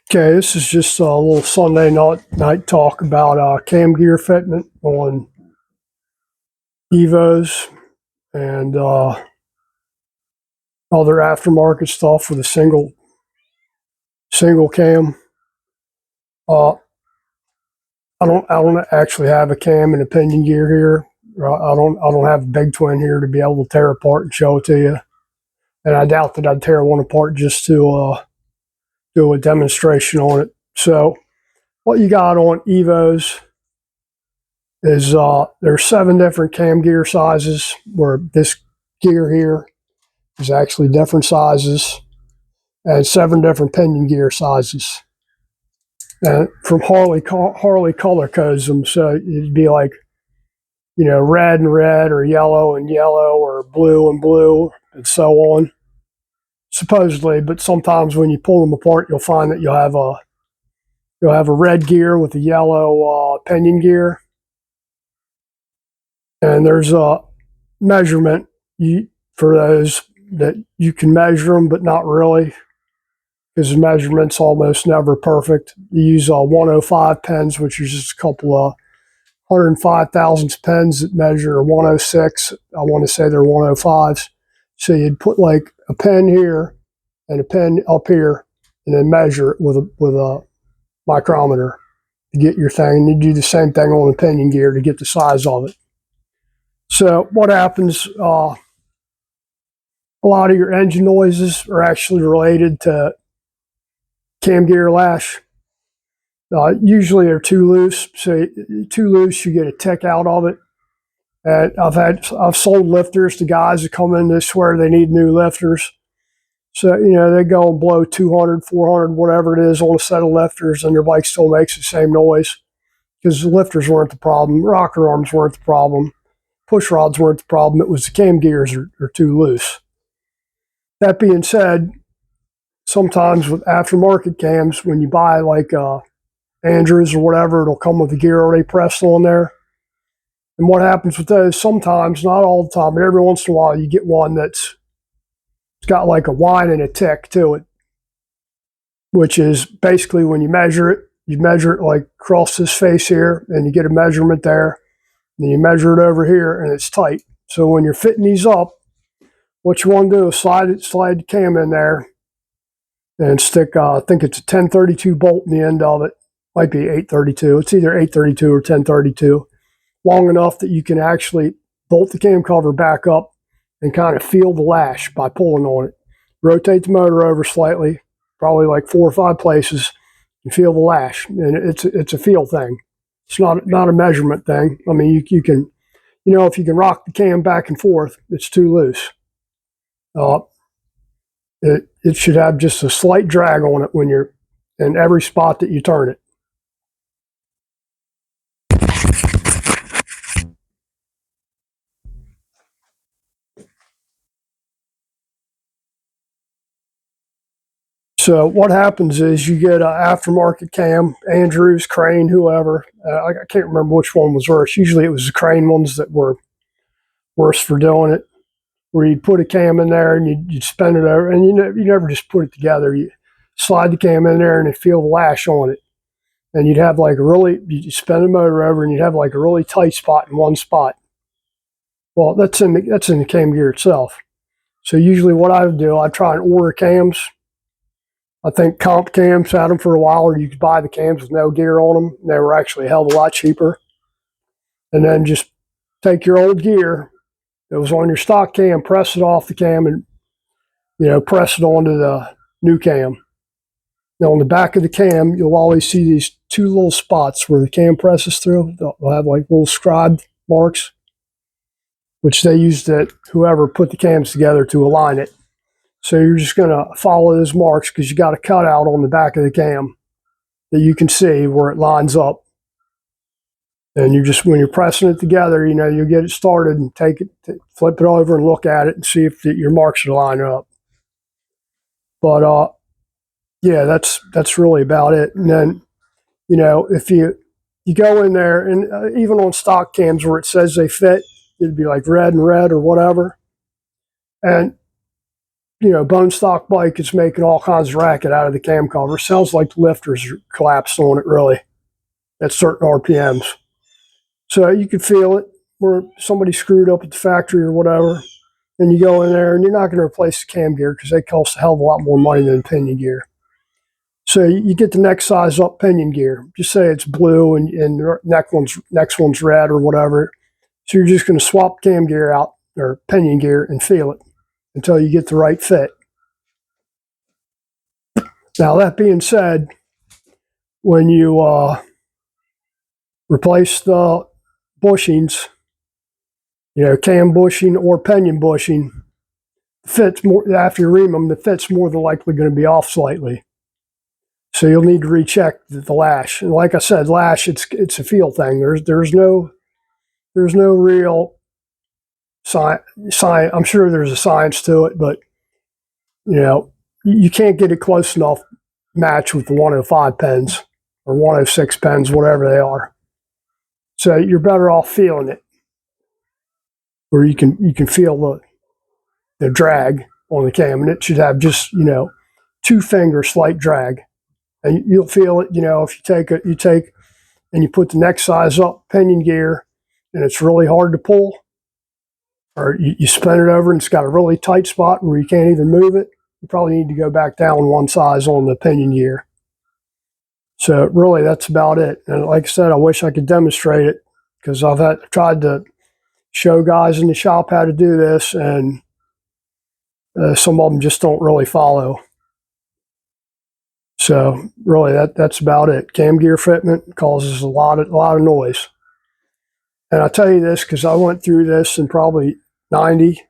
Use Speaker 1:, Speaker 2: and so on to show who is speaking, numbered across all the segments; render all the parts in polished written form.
Speaker 1: Okay, this is just a little Sunday night talk about cam gear fitment on Evos and other aftermarket stuff for the single cam. Uh, I don't actually have a cam and a pinion gear here. I don't have a big twin here to be able to tear apart and show it to you. And I doubt that I'd tear one apart just to do a demonstration on it. So what you got on Evos is there's 7 different cam gear sizes, where this gear here is actually different sizes, and 7 different pinion gear sizes. And from Harley color codes them, so it'd be like, red and red, or yellow and yellow, or blue and blue, and so on. Supposedly, but sometimes when you pull them apart, you'll find that you'll have a red gear with a yellow pinion gear, and there's a measurement for those that you can measure them, but not really, because the measurement's almost never perfect. You use 105 pens, which is just a couple of 105 thousandths pens that measure 106. I want to say they're 105s. So you'd put like a pen here and a pen up here, and then measure it with a micrometer to get your thing. And you do the same thing on the pinion gear to get the size of it. So what happens? A lot of your engine noises are actually related to cam gear lash. Usually they're too loose. So too loose, you get a tick out of it. And I've sold lifters to guys that come in to swear they need new lifters. So they go and blow 200, 400, whatever it is on a set of lifters, and their bike still makes the same noise, because the lifters weren't the problem, rocker arms weren't the problem, push rods weren't the problem. It was the cam gears are too loose. That being said, sometimes with aftermarket cams, when you buy like Andrews or whatever, it'll come with the gear already pressed on there. And what happens with those, sometimes, not all the time, but every once in a while, you get one that's got like a whine and a tick to it, which is basically when you measure it like across this face here, and you get a measurement there, and you measure it over here, and it's tight. So when you're fitting these up, what you want to do is slide the cam in there and stick, I think it's a 1032 bolt in the end of it. Might be 832. It's either 832 or 1032. Long enough that you can actually bolt the cam cover back up and kind of feel the lash by pulling on it. Rotate the motor over slightly, probably like 4 or 5 places, and feel the lash. And it's a feel thing. It's not a measurement thing. I mean, you can, if you can rock the cam back and forth, it's too loose. It should have just a slight drag on it when you're in every spot that you turn it. So what happens is you get an aftermarket cam, Andrews, Crane, whoever. I can't remember which one was worse. Usually it was the Crane ones that were worse for doing it, where you'd put a cam in there and you'd spin it over, and you never just put it together. You slide the cam in there and you feel the lash on it. And you'd have like you spin the motor over, and you'd have like a really tight spot in one spot. Well, that's in the cam gear itself. So usually what I would do, I'd try and order cams. I think comp cams had them for a while, or you could buy the cams with no gear on them. They were actually a hell of a lot cheaper. And then just take your old gear that was on your stock cam, press it off the cam, and press it onto the new cam. Now on the back of the cam, you'll always see these 2 little spots where the cam presses through. They'll have like little scribe marks, which they used that whoever put the cams together to align it. So you're just going to follow those marks, because you got a cutout on the back of the cam that you can see where it lines up. And when you're pressing it together, you get it started and flip it over and look at it and see if your marks are lining up. But yeah, that's really about it. And then, if you go in there, and even on stock cams where it says they fit, it'd be like red and red or whatever. And bone stock bike is making all kinds of racket out of the cam cover. Sounds like the lifters are collapsed on it, really, at certain RPMs. So you can feel it where somebody screwed up at the factory or whatever. And you go in there, and you're not going to replace the cam gear because they cost a hell of a lot more money than pinion gear. So you get the next size up pinion gear. Just say it's blue and the next one's red or whatever. So you're just going to swap cam gear out or pinion gear and feel it until you get the right fit. Now, that being said, when you replace the bushings, cam bushing or pinion bushing, fits more after you ream them. The fit's more than likely going to be off slightly, so you'll need to recheck the lash. And like I said, lash it's a feel thing. There's no real science. I'm sure there's a science to it, but you can't get it close enough match with the 105 pens or 106 pens, whatever they are. So you're better off feeling it, where you can feel the drag on the cam, and it should have just 2-finger slight drag, and you'll feel it. If you take and you put the next size up pinion gear, and it's really hard to pull, or you spin it over and it's got a really tight spot where you can't even move it, you probably need to go back down one size on the pinion gear. So really, that's about it. And like I said, I wish I could demonstrate it, because I've tried to show guys in the shop how to do this, and some of them just don't really follow. So really, that's about it. Cam gear fitment causes a lot of noise. And I tell you this because I went through this in probably 90,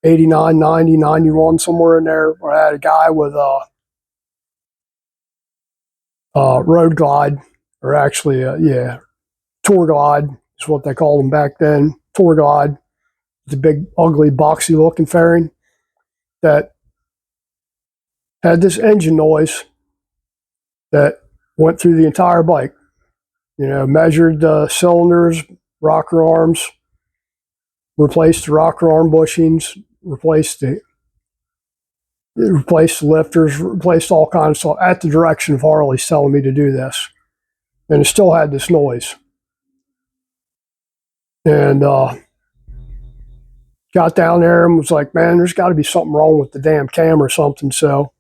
Speaker 1: 89, 90, 91, somewhere in there, where I had a guy with a road glide, or actually, tour glide is what they called them back then. Tour glide, the big, ugly, boxy looking fairing that had this engine noise that went through the entire bike. Measured the cylinders, rocker arms, replaced the rocker arm bushings, replaced the lifters, replaced all kinds of stuff at the direction of Harley's telling me to do this. And it still had this noise. And got down there and was like, man, there's got to be something wrong with the damn cam or something. So,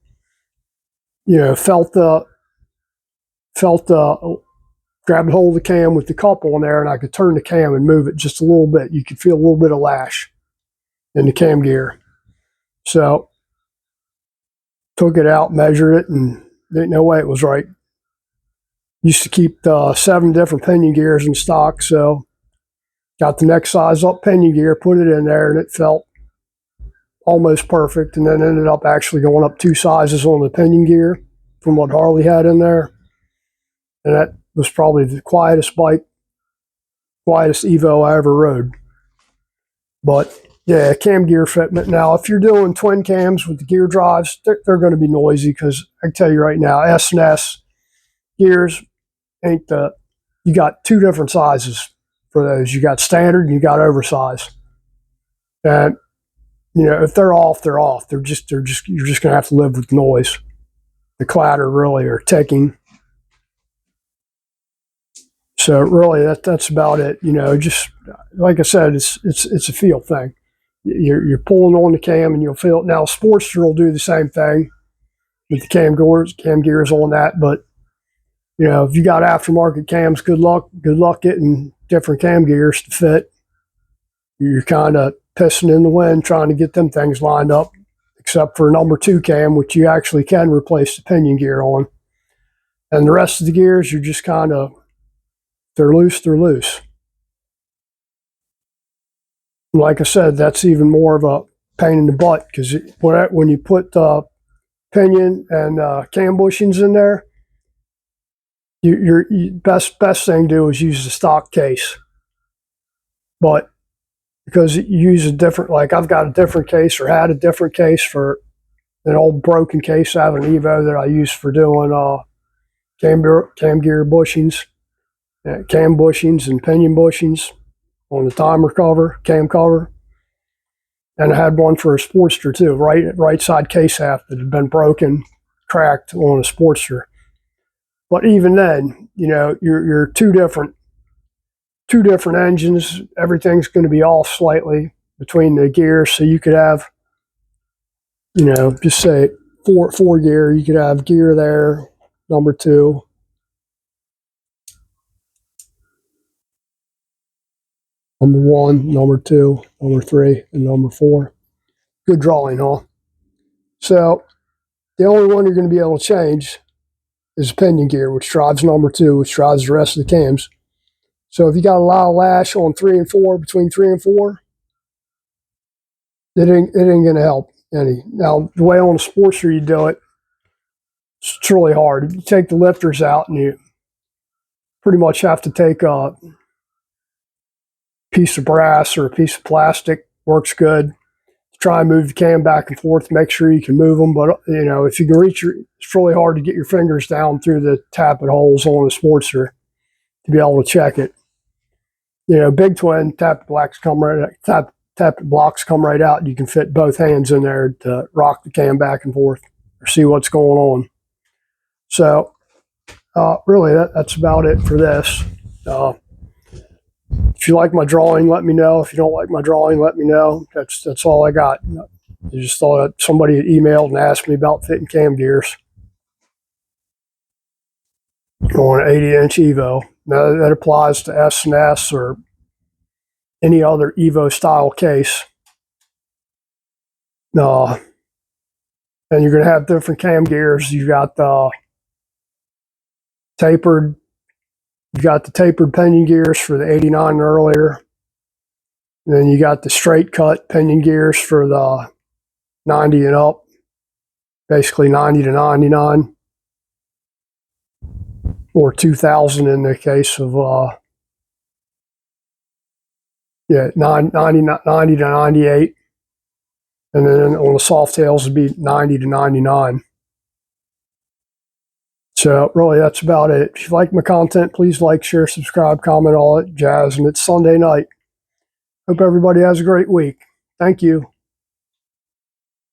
Speaker 1: grabbed hold of the cam with the cup on there, and I could turn the cam and move it just a little bit. You could feel a little bit of lash in the cam gear. So took it out, measured it, and didn't know why it was right. Used to keep 7 different pinion gears in stock, so got the next size up pinion gear, put it in there, and it felt almost perfect, and then ended up actually going up 2 sizes on the pinion gear from what Harley had in there. And that was probably the quietest Evo I ever rode. But yeah, cam gear fitment. Now, if you're doing twin cams with the gear drives, they're going to be noisy, because I can tell you right now, S&S gears ain't you got 2 different sizes for those. You got standard and you got oversized. And if they're off, they're off. You're just going to have to live with noise, the clatter really, or ticking. So really, that's about it. Just like I said, it's a feel thing. You're pulling on the cam and you'll feel it. Now, Sportster will do the same thing with the cam gears on that. But if you got aftermarket cams, good luck getting different cam gears to fit. You're kind of pissing in the wind trying to get them things lined up, except for number 2 cam, which you actually can replace the pinion gear on. And the rest of the gears, you're just kind of, they're loose, they're loose. Like I said, that's even more of a pain in the butt, because when you put pinion and cam bushings in there, your best thing to do is use the stock case. But because you use a different, like I've got a different case, or had a different case for an old broken case I have an Evo that I use for doing cam gear bushings, cam bushings and pinion bushings on the timer cover, cam cover. And I had one for a Sportster too, right side case half that had been broken, cracked on a Sportster. But even then, you know, you're two different engines. Everything's going to be off slightly between the gears, so you could have, you know, just say four gear. You could have gear there, number 2. Number 1, number 2, number 3, and number 4. Good drawing, huh? So the only one you're going to be able to change is the pinion gear, which drives number 2, which drives the rest of the cams. So if you got a lot of lash on 3 and 4, between 3 and 4, it ain't going to help any. Now, the way on a Sportster you do it, it's really hard. You take the lifters out and you pretty much have to take a piece of brass or a piece of plastic, works good. Try and move the cam back and forth, make sure you can move them. But, you know, if you can reach it's really hard to get your fingers down through the tappet holes on a Sportster to be able to check it. You know, big twin, tappet blocks come right out. You can fit both hands in there to rock the cam back and forth or see what's going on. So, really, that's about it for this. If you like my drawing, let me know. If you don't like my drawing, let me know. That's all I got. I just thought somebody had emailed and asked me about fitting cam gears on an 80-inch Evo. Now, that applies to S&S or any other Evo style case. And you're going to have different cam gears. You've got the tapered pinion gears for the 89 and earlier. And then you got the straight cut pinion gears for the 90 and up, basically 90 to 99, or 2000 in the case of 90 to 98. And then on the soft tails would be 90 to 99. So really, that's about it. If you like my content, please like, share, subscribe, comment, all that jazz. And it's Sunday night. Hope everybody has a great week. Thank you.